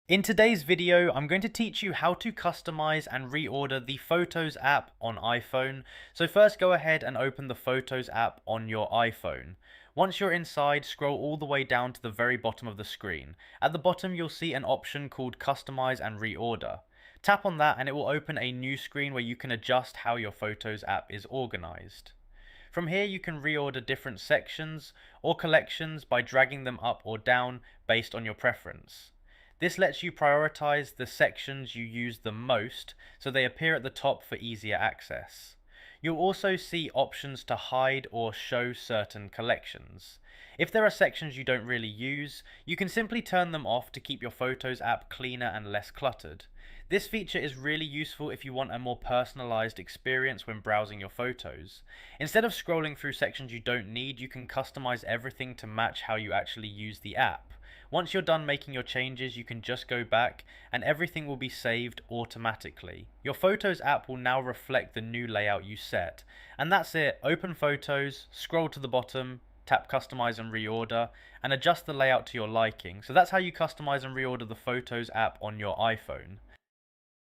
In today's video, I'm going to teach you how to customize and reorder the Photos app on iPhone. So first go ahead and open the Photos app on your iPhone. Once you're inside, scroll all the way down to the very bottom of the screen. At the bottom, you'll see an option called Customize and Reorder. Tap on that and it will open a new screen where you can adjust how your Photos app is organized. From here, you can reorder different sections or collections by dragging them up or down based on your preference. This lets you prioritize the sections you use the most so they appear at the top for easier access. You'll also see options to hide or show certain collections. If there are sections you don't really use, you can simply turn them off to keep your Photos app cleaner and less cluttered. This feature is really useful if you want a more personalized experience when browsing your photos. Instead of scrolling through sections you don't need, you can customize everything to match how you actually use the app. Once you're done making your changes, you can just go back and everything will be saved automatically. Your Photos app will now reflect the new layout you set. And that's it. Open Photos, scroll to the bottom, tap Customize and Reorder, and adjust the layout to your liking. So that's how you customize and reorder the Photos app on your iPhone.